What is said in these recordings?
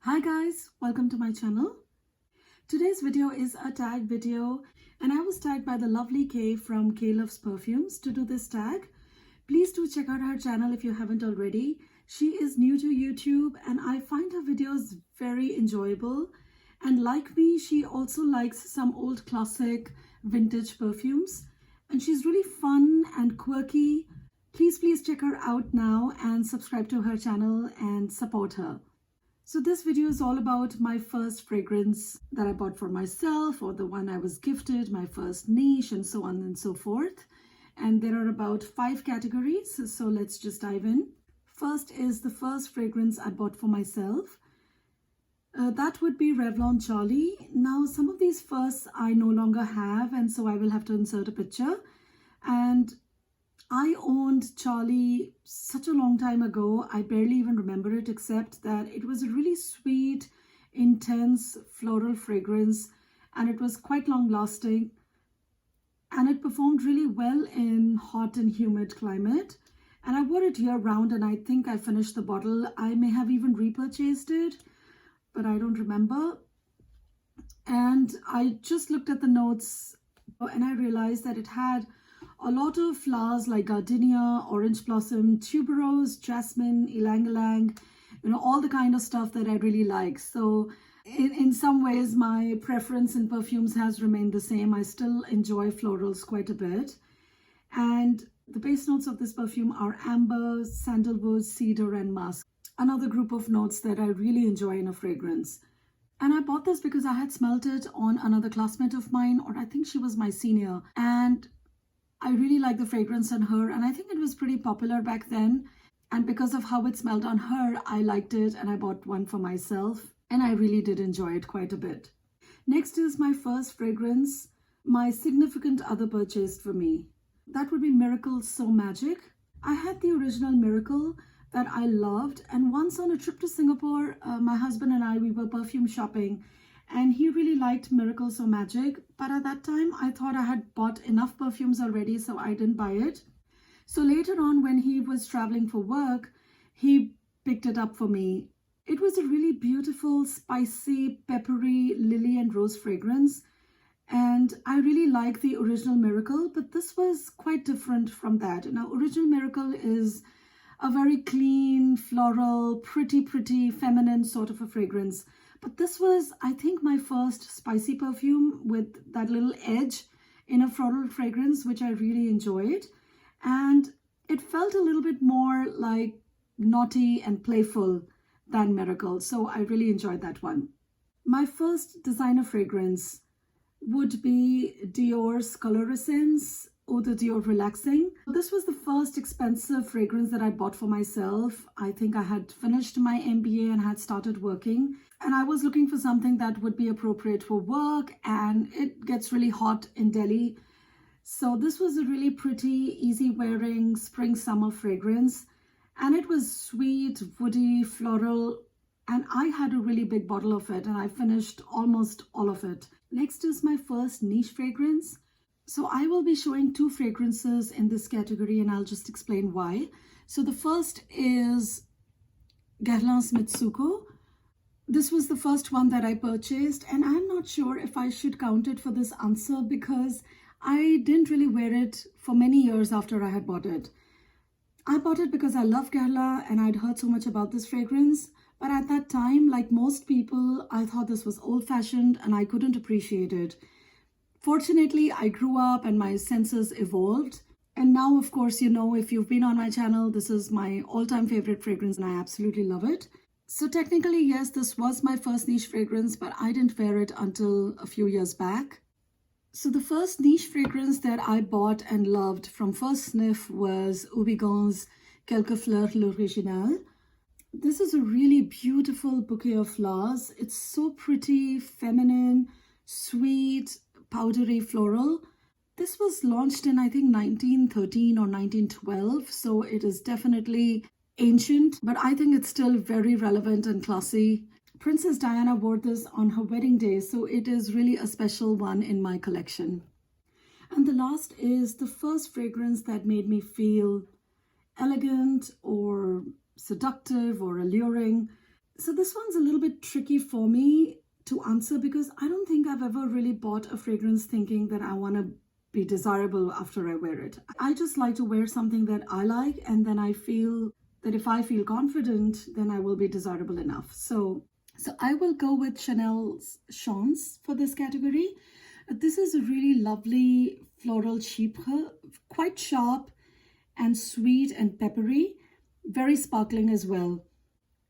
Hi guys, welcome to my channel. Today's video is a tag video and I was tagged by the lovely Kay from Kay LovesPerfumes to do this tag. Please do check out her channel if you haven't already. She is new to YouTube and I find her videos very enjoyable. And like me, she also likes some old classic vintage perfumes. And she's really fun and quirky. Please check her out now and subscribe to her channel and support her. So this video is all about my first fragrance that I bought for myself, or the one I was gifted, my first niche, and so on and so forth. And there are about 5 categories, so let's just dive in. First is the first fragrance I bought for myself. That would be Revlon Charlie. Now some of these firsts I no longer have, and so I will have to insert a picture. And I owned Charlie such a long time ago, I barely even remember it, except that it was a really sweet, intense floral fragrance and it was quite long lasting and it performed really well in hot and humid climate. And I wore it year round and I think I finished the bottle. I may have even repurchased it, but I don't remember. And I just looked at the notes and I realized that it had a lot of flowers like gardenia, orange blossom, tuberose, jasmine, ylang-ylang, all the kind of stuff that I really like. So in some ways, my preference in perfumes has remained the same. I still enjoy florals quite a bit. And the base notes of this perfume are amber, sandalwood, cedar, and musk. Another group of notes that I really enjoy in a fragrance. And I bought this because I had smelt it on another classmate of mine, or I think she was my senior. And I really like the fragrance on her, and I think it was pretty popular back then. And because of how it smelled on her, I liked it and I bought one for myself. And I really did enjoy it quite a bit. Next is my first fragrance my significant other purchased for me. That would be Miracle So Magic. I had the original Miracle that I loved. And once on a trip to Singapore, my husband and I, we were perfume shopping. And he really liked Miracle So Magic, but at that time I thought I had bought enough perfumes already, so I didn't buy it. So later on, when he was traveling for work, he picked it up for me. It was a really beautiful, spicy, peppery lily and rose fragrance. And I really like the original Miracle, but this was quite different from that. Now, original Miracle is a very clean, floral, pretty, feminine sort of a fragrance. But this was, I think, my first spicy perfume with that little edge in a floral fragrance, which I really enjoyed. And it felt a little bit more like naughty and playful than Miracle. So I really enjoyed that one. My first designer fragrance would be Dior's Color Essence Eau de Dior Relaxing. This was the first expensive fragrance that I bought for myself. I think I had finished my MBA and had started working. And I was looking for something that would be appropriate for work, and it gets really hot in Delhi. So this was a really pretty, easy wearing spring summer fragrance. And it was sweet, woody, floral. And I had a really big bottle of it and I finished almost all of it. Next is my first niche fragrance. So I will be showing 2 fragrances in this category and I'll just explain why. So the first is Guerlain's Mitsuko. This was the first one that I purchased and I'm not sure if I should count it for this answer because I didn't really wear it for many years after I had bought it. I bought it because I love Guerlain and I'd heard so much about this fragrance. But at that time, like most people, I thought this was old-fashioned and I couldn't appreciate it. Fortunately, I grew up and my senses evolved. And now, of course, if you've been on my channel, this is my all-time favorite fragrance and I absolutely love it. So technically, yes, this was my first niche fragrance, but I didn't wear it until a few years back. So the first niche fragrance that I bought and loved from first sniff was Houbigant's Quelques Fleurs L'Original. This is a really beautiful bouquet of flowers. It's so pretty, feminine, sweet, powdery floral. This was launched in, I think, 1913 or 1912, so it is definitely ancient, but I think it's still very relevant and classy. Princess Diana wore this on her wedding day, so it is really a special one in my collection. And the last is the first fragrance that made me feel elegant or seductive or alluring. So this one's a little bit tricky for me to answer because I don't think I've ever really bought a fragrance thinking that I want to be desirable after I wear it. I just like to wear something that I like, and then I feel that if I feel confident, then I will be desirable enough. So I will go with Chanel's Chance for this category. This is a really lovely floral chypre, quite sharp and sweet and peppery, very sparkling as well.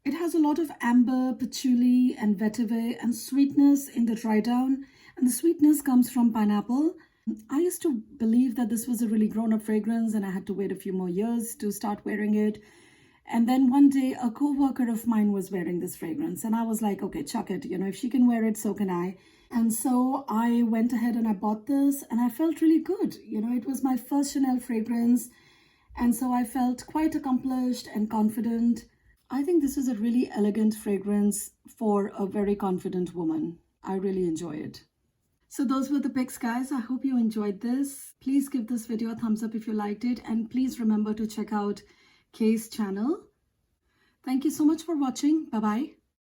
It has a lot of amber, patchouli and vetiver and sweetness in the dry down, and the sweetness comes from pineapple. I used to believe that this was a really grown-up fragrance and I had to wait a few more years to start wearing it. And then one day a co-worker of mine was wearing this fragrance and I was like, okay, chuck it. You know, if she can wear it, so can I. And so I went ahead and I bought this and I felt really good. You know, it was my first Chanel fragrance. And so I felt quite accomplished and confident. I think this is a really elegant fragrance for a very confident woman. I really enjoy it. So those were the picks, guys. I hope you enjoyed this. Please give this video a thumbs up if you liked it. And please remember to check out Kay's channel. Thank you so much for watching. Bye-bye.